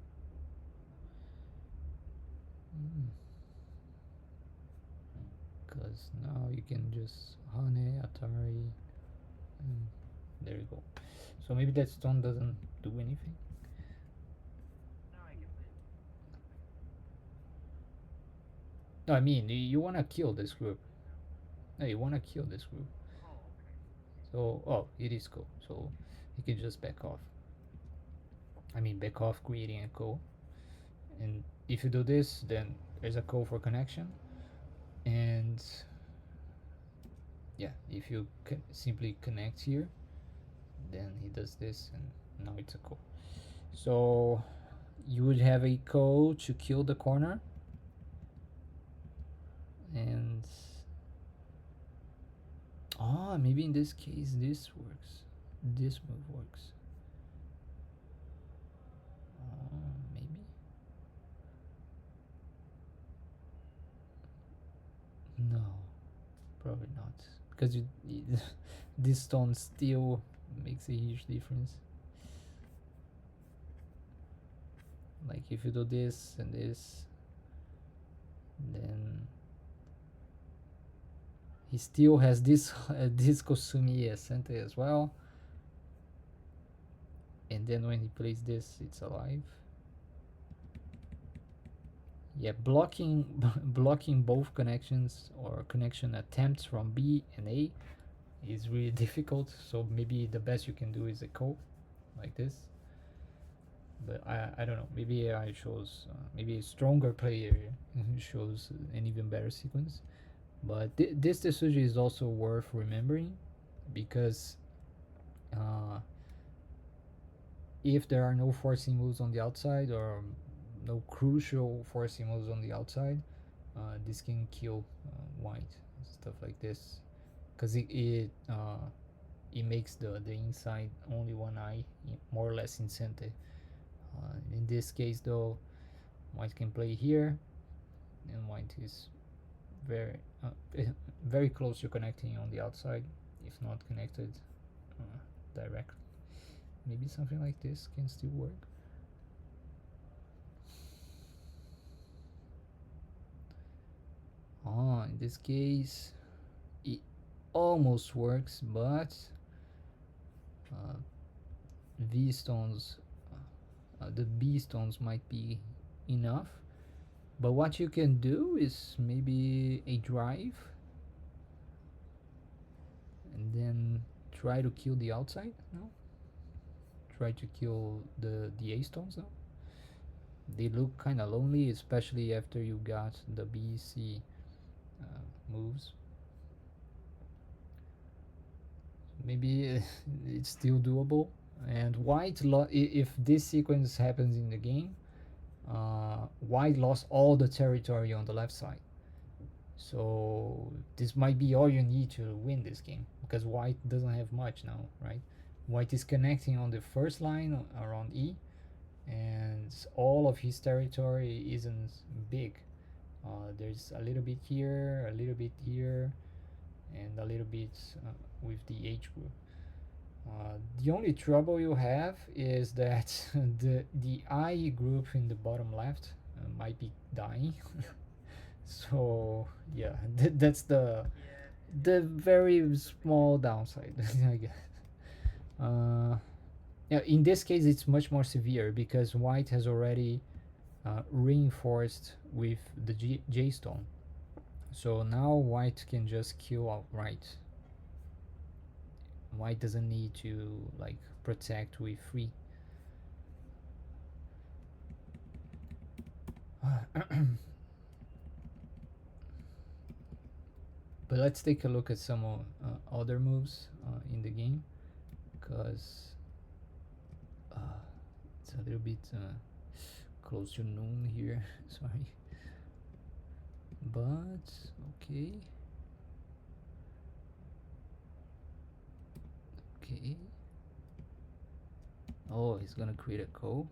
Because now you can just Hane, Atari, and there you go. So maybe that stone doesn't do anything. Now I can win. No, I mean, you want to kill this group. No, you want to kill this group. Oh, okay. So, oh, it is go. So you can just back off. I mean, back off, creating a call. And if you do this, then there's a call for connection. And yeah, if you simply connect here, then he does this, and now it's a call. So you would have a call to kill the corner, and maybe in this case this works. This move works. Maybe. No, probably not, because this stone still makes a huge difference. Like if you do this and this, then he still has this this Kosumi Asante as well. And then when he plays this, it's alive. Yeah, blocking blocking both connections or connection attempts from B and A is really difficult. So maybe the best you can do is a call like this. But I don't know. Maybe AI shows maybe a stronger player shows an even better sequence. But this decision is also worth remembering, because if there are no forcing moves on the outside, or no crucial forcing moves on the outside, this can kill white, stuff like this, because it makes the inside only one eye, more or less incentive. In this case though, white can play here, and white is very very close to connecting on the outside, if not connected directly. Maybe something like this can still work. In this case it almost works, but V stones, the B stones might be enough. But what you can do is maybe a drive, and then try to kill the outside. No, try to kill the A stones now. They look kind of lonely, especially after you got the B C moves. Maybe it's still doable. And white, if this sequence happens in the game, white lost all the territory on the left side. So this might be all you need to win this game because white doesn't have much now, right? White is connecting on the first line around E, and all of his territory isn't big. There's a little bit here, a little bit here, and a little bit with the H group. The only trouble you have is that the I group in the bottom left might be dying. Yep. So yeah, that's Yeah. the very It's the thing. small downside, I guess. Uh, yeah, in this case, it's much more severe because white has already reinforced with the J stone. So now white can just kill outright. White doesn't need to like protect with free. But let's take a look at some other moves in the game, because it's a little bit close to noon here. Sorry, but okay. Okay. Oh, he's gonna create a call.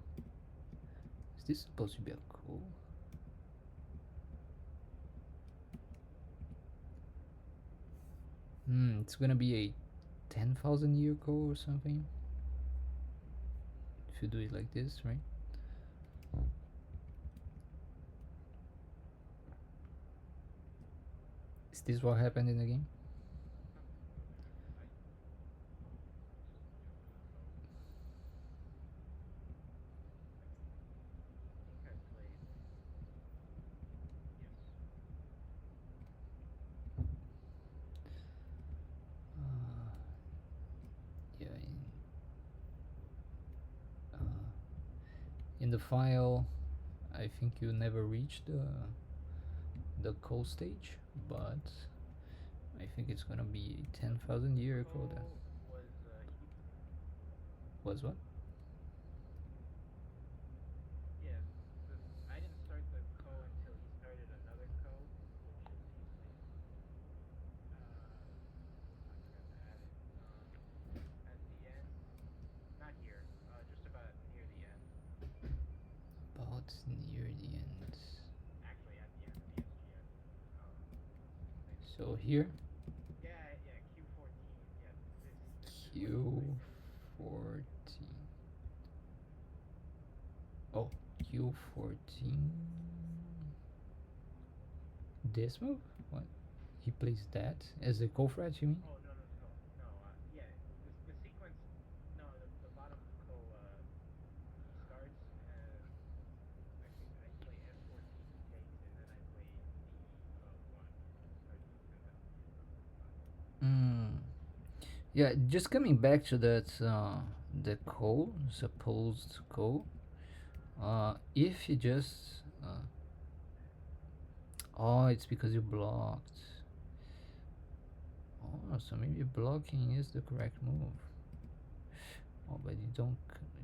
Is this supposed to be a call? It's gonna be a 10,000 year call or something. If you do it like this, right? Is this what happened in the game? Something similar. Just jump to a code. I think I played. Yes. Uh, yeah, in the file, I think you never reached the call stage, but I think it's gonna be 10,000 year code. Cole was he? Was what? Yeah. I didn't start the co until he started another co, which is usually I forgot to add it. At the end, not here. Just about near the end. About near the end. Actually, at the end of the SGS. Later. So here, Yeah, yeah. Q14. Yeah. This was right here. Q14. Oh, Q14. This move? What? He plays that as a co-threat, you mean? Oh no. Yeah. The sequence. No, the bottom co. He starts. I play F14. He takes, and then I play D1. Starts with 10,000 years on the bottom. Mm. Yeah, just coming back to that, the call, supposed call. If you just, oh, it's because you blocked. Oh, so maybe blocking is the correct move. Oh, but you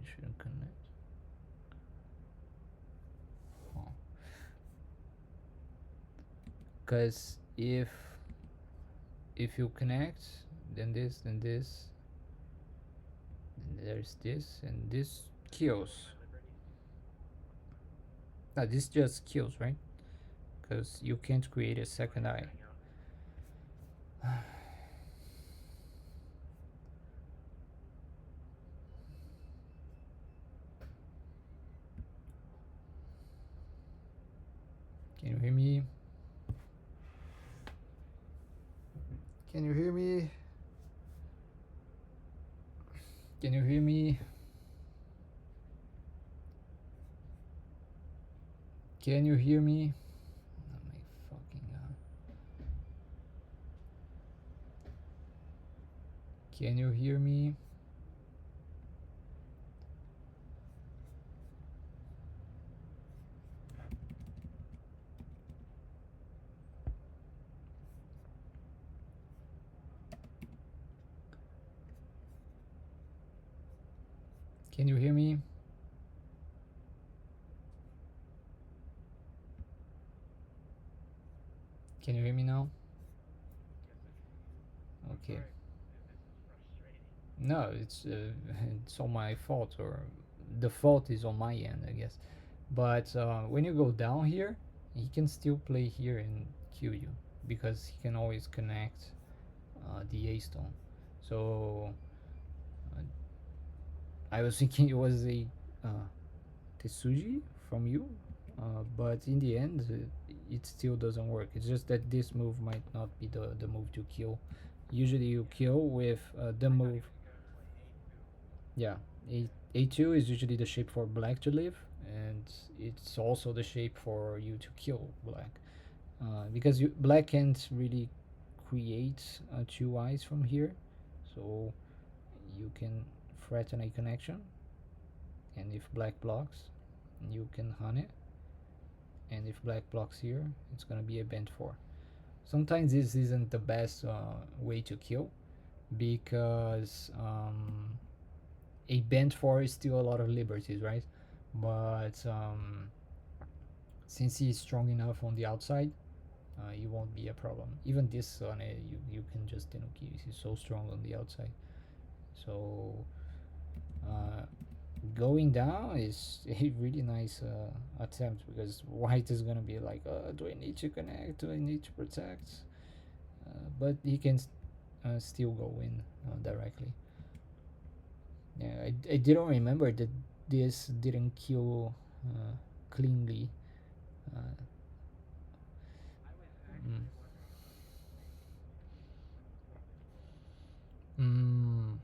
shouldn't connect. Oh. Because if you connect, then this, then there's this, and this kills. My liberties. Now this just kills, right? Because you can't create a Oh, second you're eye. cutting out. Can you hear me? Can you hear me? Can you hear me? Can you hear me? Oh my fucking god. Can you hear me? Can you hear me? Can you hear me now? Yes, I can. I'm Okay. sorry if this is frustrating. No, it's it's all my fault, or the fault is on my end, I guess. But when you go down here, he can still play here and kill you because he can always connect the A stone. So uh, I was thinking it was a uh, Tetsuji from you, but in the end, it still doesn't work. It's just that this move might not be the move to kill. Usually, you Yeah. kill with the I thought he move. was gonna play A2. Yeah, A2 is usually the shape for black to live, and it's also the shape for you to kill black. Because black can't really create two eyes from here, so you can threaten a connection, and if black blocks, you can hunt it, and if black blocks here, it's gonna be a bent 4. Sometimes this isn't the best way to kill because a bent 4 is still a lot of liberties, right? But since he's strong enough on the outside, it won't be a problem. Even this on it, you can just Tenuki. He's so strong on the outside. So uh, going down is a really nice attempt because white is gonna be like, do I need to connect? Do I need to protect? But he can still go in directly. Yeah, I didn't remember that this didn't kill cleanly. Uh, I was mm, actually wondering if he was playing before this roll. mm,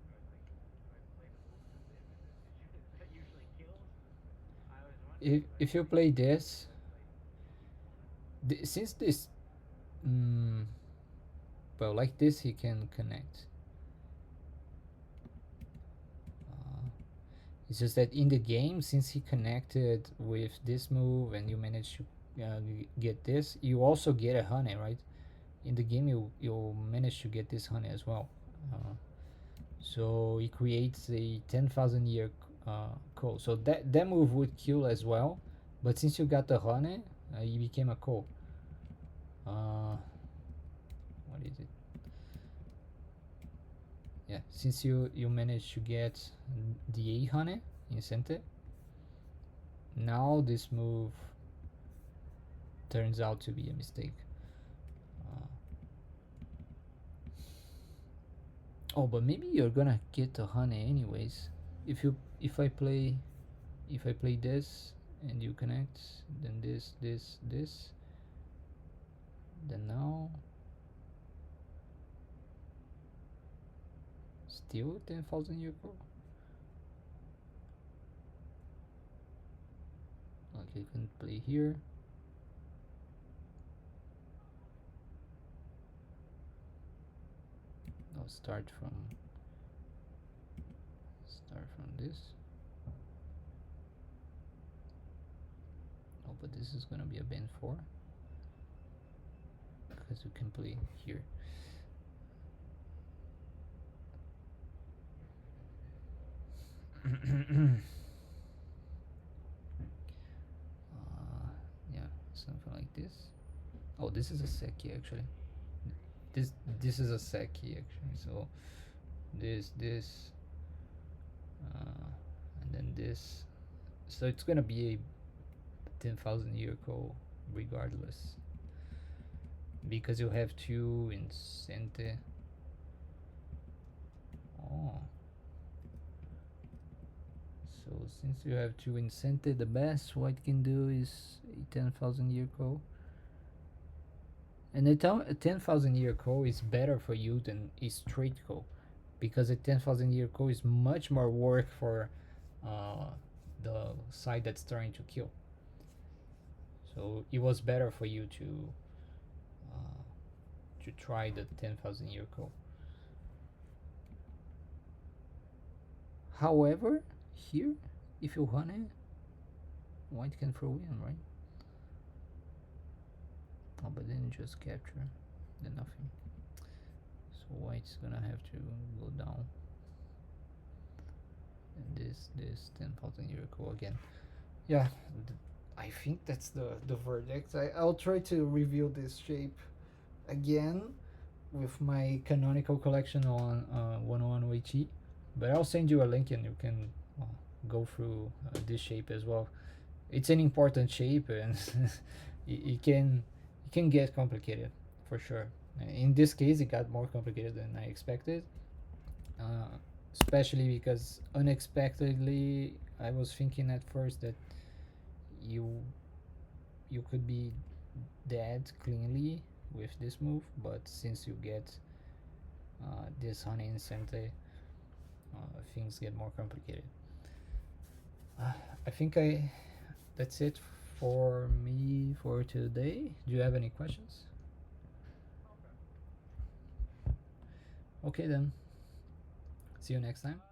I was like, do I play the move to live? Is it that usually kills? I was wondering, but if you he play clearly this, played A2. since this, mm, well, like this, he can connect. Uh, it's just that in the game, since he connected with this move and you managed to get this, you also get a honey, right? In the game, you manage to get this honey as well. So it creates a 10,000 year call. So that move would kill as well, but since you got the honey, it became a call. What is it? Yeah, since you managed to get the A honey incentive, now this move turns out to be a mistake. Uh, oh, but maybe you're gonna get the honey anyways. If I play if I play this and you connect, then this, then now still 10,000 year call. Okay, you can play here. I'll start from this. Oh, but this is gonna be a band 4 because you can play here. Yeah, something like this. Oh, this is a seki actually. This this is a seki actually. So this, uh, and then this. So it's gonna be a 10,000 year call regardless because you have two in Sente. Oh, so since you have two in Sente, the best white can do is a 10,000 year call. And a 10,000 year call is better for you than a straight call because a 10,000 year call is much more work for uh, the side that's trying to kill. So it was better for you to try the 10,000 year call. However, here, if you want it, white can throw in, right? Oh, but then just capture, then nothing. So white's gonna have to go down. And this 10,000 year call again. Yeah, I think that's the verdict. I'll try to review this shape again with my canonical collection on 101 weiqi, but I'll send you a link and you can uh, go through this shape as well. It's an important shape and it can get complicated for sure. In this case, it got more complicated than I expected, uh, especially because unexpectedly I was thinking at first that you you could be dead cleanly with this move, but since you get this honey incentive, things get more complicated. Uh, I think I that's it for me for today. Do you have any questions? Okay. Okay then. See you next time.